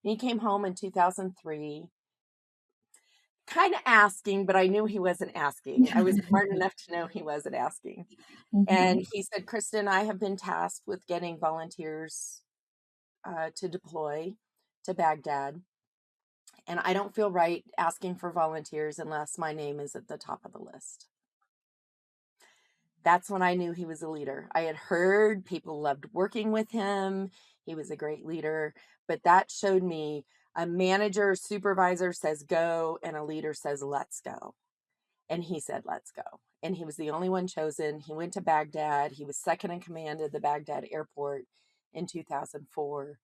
He came home in 2003, kind of asking, but I knew he wasn't asking. I was smart enough to know he wasn't asking. Mhm. And he said, Kristin, I have been tasked with getting volunteers to deploy to Baghdad. And I don't feel right asking for volunteers unless my name is at the top of the list. That's when I knew he was a leader. I had heard people loved working with him. He was a great leader, but that showed me a manager, supervisor says go, and a leader says let's go. And he said, let's go. And he was the only one chosen. He went to Baghdad. He was second in command at the Baghdad airport in 2004.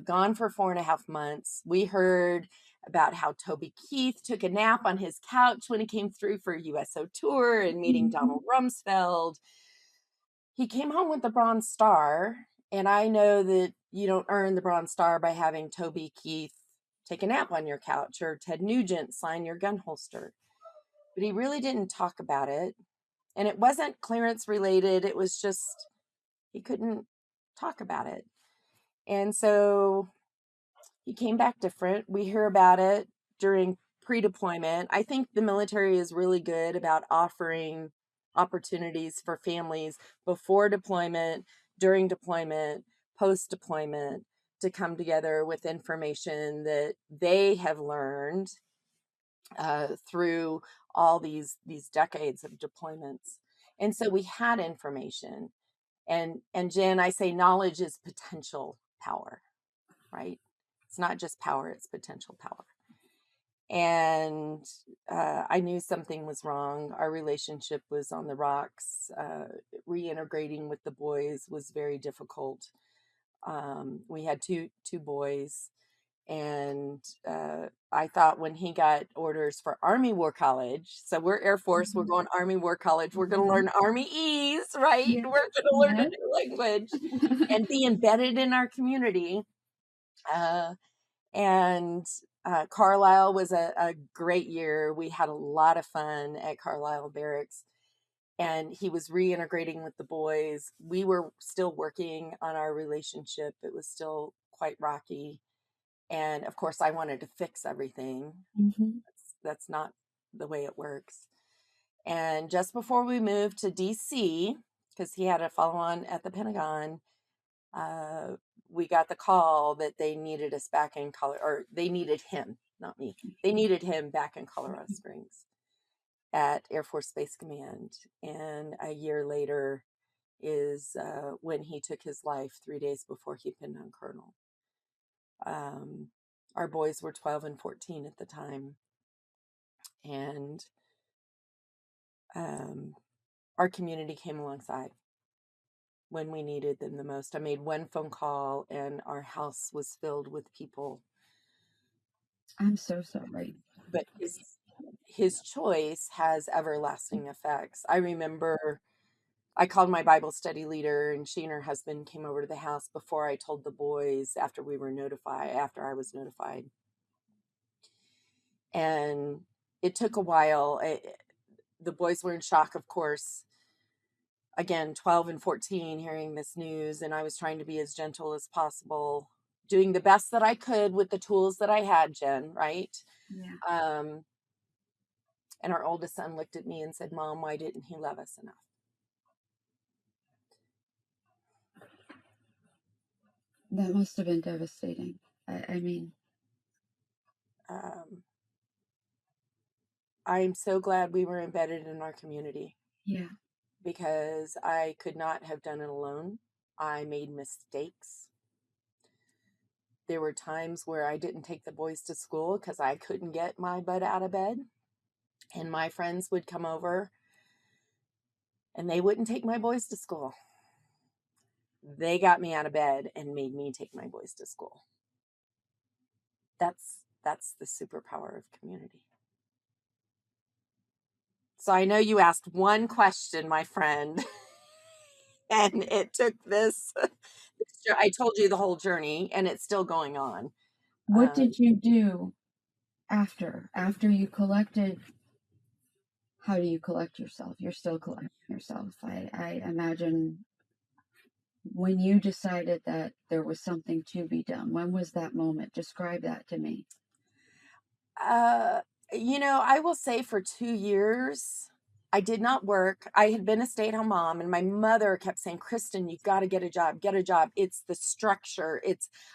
Gone for 4.5 months. We heard about how Toby Keith took a nap on his couch when he came through for a USO tour and meeting Mhm. Donald Rumsfeld. He came home with the Bronze Star, and I know that you don't earn the Bronze Star by having Toby Keith take a nap on your couch or Ted Nugent sign your gun holster. But he really didn't talk about it. And it wasn't clearance related, it was just he couldn't talk about it. And so he came back different. We hear about it during pre deployment. I think the military is really good about offering opportunities for families before deployment, during deployment, post deployment to come together with information that they have learned through all these decades of deployments. And so we had information. And Jen, I say knowledge is potential power, right? It's not just power, it's potential power. And I knew something was wrong. Our relationship was on the rocks. Reintegrating with the boys was very difficult. We had two boys, and I thought when he got orders for Army War College, so we're Air Force, we're Mhm. going Army War College, we're going to Mhm. learn Army Ease, right? Yes. We're going to learn a Yes. new language and be embedded in our community. Uh, and Carlisle was a great year. We had a lot of fun at Carlisle Barracks, and he was reintegrating with the boys. We were still working on our relationship, it was still quite rocky. And of course, I wanted to fix everything. Mhm. That's not the way it works. And just before we moved to DC, because he had a follow on at the Pentagon, uh, we got the call that they needed us back in Colorado, or they needed him, not me. They needed him back in Colorado Springs at Air Force Space Command. And a year later is when he took his life 3 days before he pinned on Colonel. Um, our boys were 12 and 14 at the time. And um, our community came alongside when we needed them the most. I made one phone call and our house was filled with people. I'm so sorry. But his choice has everlasting effects. I remember I called my Bible study leader, and she and her husband came over to the house before I told the boys after I was notified. And it took a while. The boys were in shock, of course. Again, 12 and 14, hearing this news, and I was trying to be as gentle as possible, doing the best that I could with the tools that I had, Jen, right? Yeah. Um, and our oldest son looked at me and said, Mom, why didn't he love us enough? That must have been devastating. I mean, Um, I'm so glad we were embedded in our community yeah. because I could not have done it alone. I made mistakes. There were times where I didn't take the boys to school because I couldn't get my butt out of bed. And my friends would come over and they wouldn't take my boys to school. They got me out of bed and made me take my boys to school. That's the superpower of community. So I know you asked one question, my friend, and it took this. I told you the whole journey, and it's still going on. What Um, did you do after you collected? How do you collect yourself? You're still collecting yourself. I imagine when you decided that there was something to be done? When was that moment? Describe that to me. Uh, I will say for 2 years, I did not work. I had been a stay-at-home mom, and my mother kept saying, Kristin, you got to get a job, get a job. It's the structure.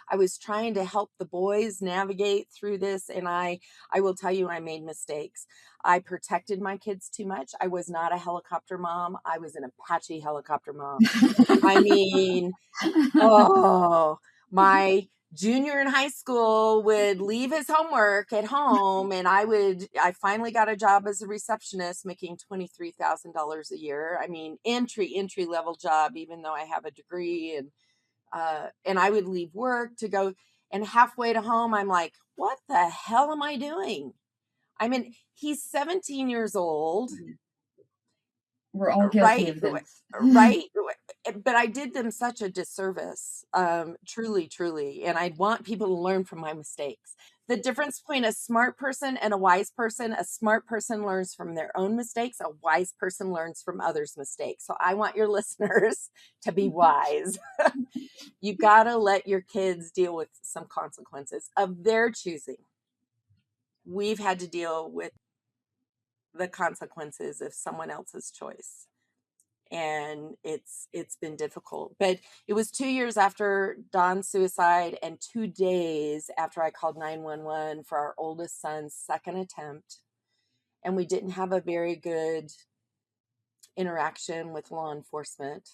I was trying to help the boys navigate through this. And I will tell you, I made mistakes. I protected my kids too much. I was not a helicopter mom. I was an Apache helicopter mom. I mean, oh, my junior in high school would leave his homework at home, and I finally got a job as a receptionist making $23,000 a year. I mean, entry level job, even though I have a degree. And I would leave work to go, and halfway to home, I'm like, what the hell am I doing? I mean, he's 17 years old, We're all guilty right? of this. Right. But I did them such a disservice, truly, truly. And I want people to learn from my mistakes. The difference between a smart person and a smart person learns from their own mistakes, a wise person learns from others' mistakes. So I want your listeners to be wise. You got to let your kids deal with some consequences of their choosing. We've had to deal with the consequences of someone else's choice, and it's been difficult. But it was 2 years after Don's suicide and 2 days after I called 911 for our oldest son's second attempt, and we didn't have a very good interaction with law enforcement.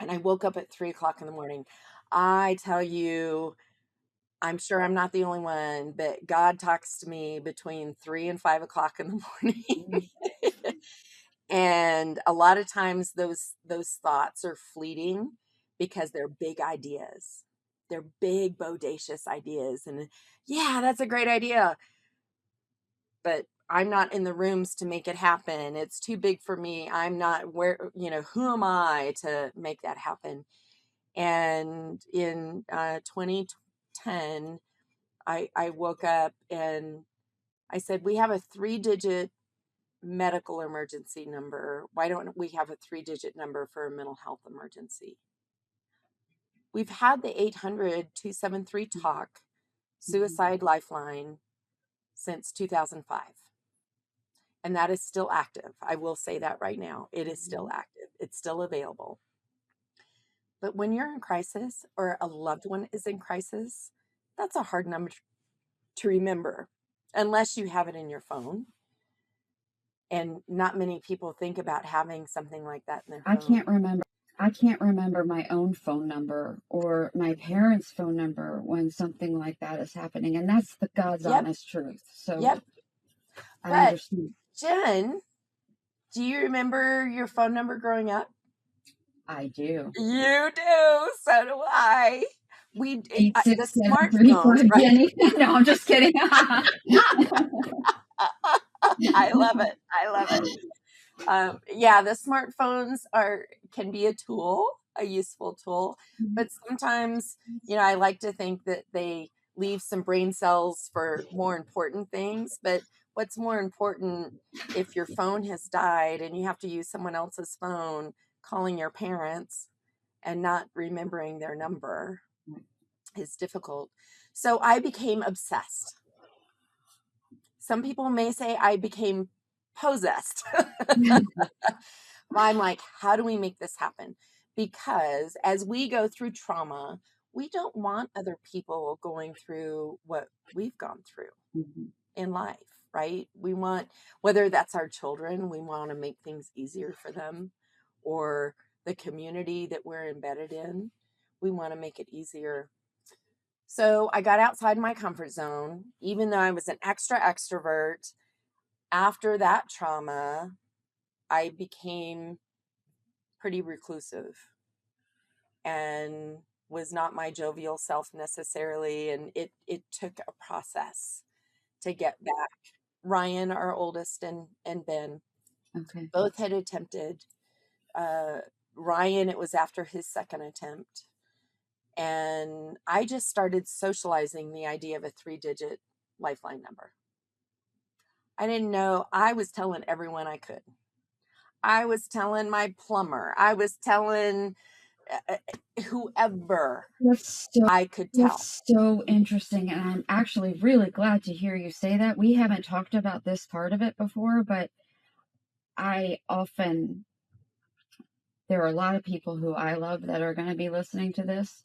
And I woke up at 3 o'clock in the morning. I tell you, I'm sure I'm not the only one, but God talks to me between 3 and 5 o'clock in the morning. And a lot of times those thoughts are fleeting because they're big ideas. They're big, bodacious ideas. And yeah, that's a great idea. But I'm not in the rooms to make it happen. It's too big for me. I'm not who am I to make that happen? And in 2010, I woke up and I said, we have a 3-digit medical emergency number. Why don't we have a 3-digit number for a mental health emergency? We've had the 800-273 talk, suicide lifeline, since 2005. And that is still active. I will say that right now. It is still active. It's still available. But when you're in crisis or a loved one is in crisis, that's a hard number to remember unless you have it in your phone. And not many people think about having something like that in their I phone. can't remember. I can't remember my own phone number or my parents' phone number when something like that is happening. And that's the God's Yep, honest truth. yep. So I But understand. Jen, do you remember your phone number growing up? I do. You do. So do I. Eight The six seven three smartphones, five right? Jenny. No, I'm just kidding. I love it. I love it. Yeah, the smartphones can be a tool, a useful tool, but sometimes, I like to think that they leave some brain cells for more important things. But what's more important, if your phone has died and you have to use someone else's phone, calling your parents and not remembering their number is difficult. So I became obsessed. Some people may say I became possessed. I'm like, how do we make this happen? Because as we go through trauma, we don't want other people going through what we've gone through Mhm. in life, right? We want, whether that's our children, we want to make things easier for them, or the community that we're embedded in, we want to make it easier. So I got outside my comfort zone, even though I was an extrovert. After that trauma, I became pretty reclusive and was not my jovial self necessarily. And it took a process to get back. Ryan, our oldest, and Ben Okay. both had attempted. Uh, Ryan, it was after his second attempt. And I just started socializing the idea of a 3-digit lifeline number. I didn't know. I was telling everyone I could. I was telling my plumber. I was telling whoever That's so I could tell. that's so interesting, and I'm actually really glad to hear you say that. We haven't talked about this part of it before, but I often there are a lot of people who I love that are gonna be listening to this.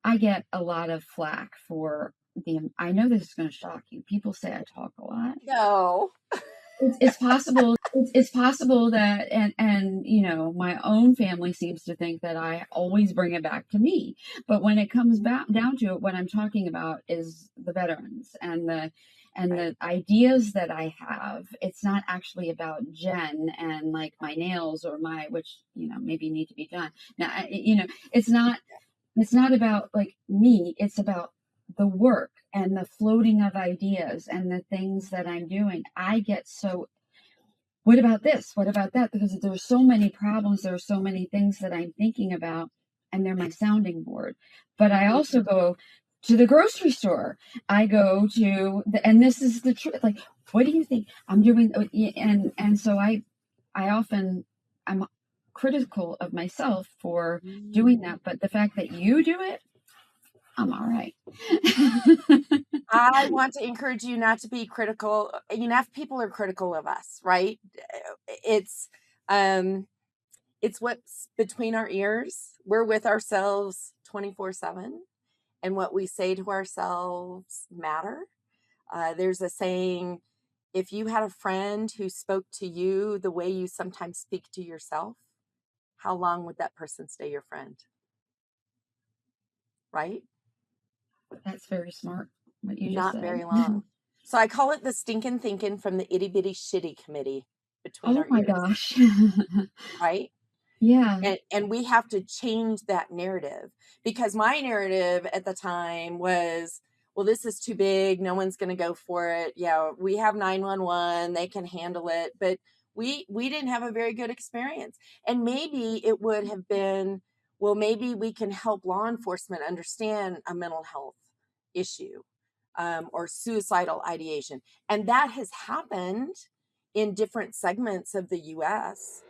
I get a lot of flack for I know this is gonna shock you. People say I talk a lot. No. It's possible it's possible that and you know my own family seems to think that I always bring it back to me, but when it comes back down to it, what I'm talking about is the veterans and Right. the ideas that I have. It's not actually about Jen and like my nails or my which you know maybe need to be done now. You know it's not about like me. It's about the work and the floating of ideas and the things that I'm doing. I get so, what about this? What about that? Because there's so many problems, there are so many things that I'm thinking about, and they're my sounding board. But I Mhm. also go to the grocery store. I go to and this is the truth. Like, what do you think I'm doing? And so I often I'm critical of myself for doing Mm. that. But the fact that you do it, I'm all right. I want to encourage you not to be critical. Enough people are critical of us, right? It's um it's what's between our ears. We're with ourselves 24/7, and what we say to ourselves matter. There's a saying, if you had a friend who spoke to you the way you sometimes speak to yourself, how long would that person stay your friend? Right? That's very smart, what you just Not said. very long. So I call it the stinking thinking from the itty bitty shitty committee between Oh our my ears, gosh. right? Yeah, And we have to change that narrative, because my narrative at the time was, well, this is too big, no one's going to go for it. Yeah, we have 911, they can handle it. But we didn't have a very good experience. And maybe it would have been, well, maybe we can help law enforcement understand a mental health issue, or suicidal ideation. And that has happened in different segments of the US.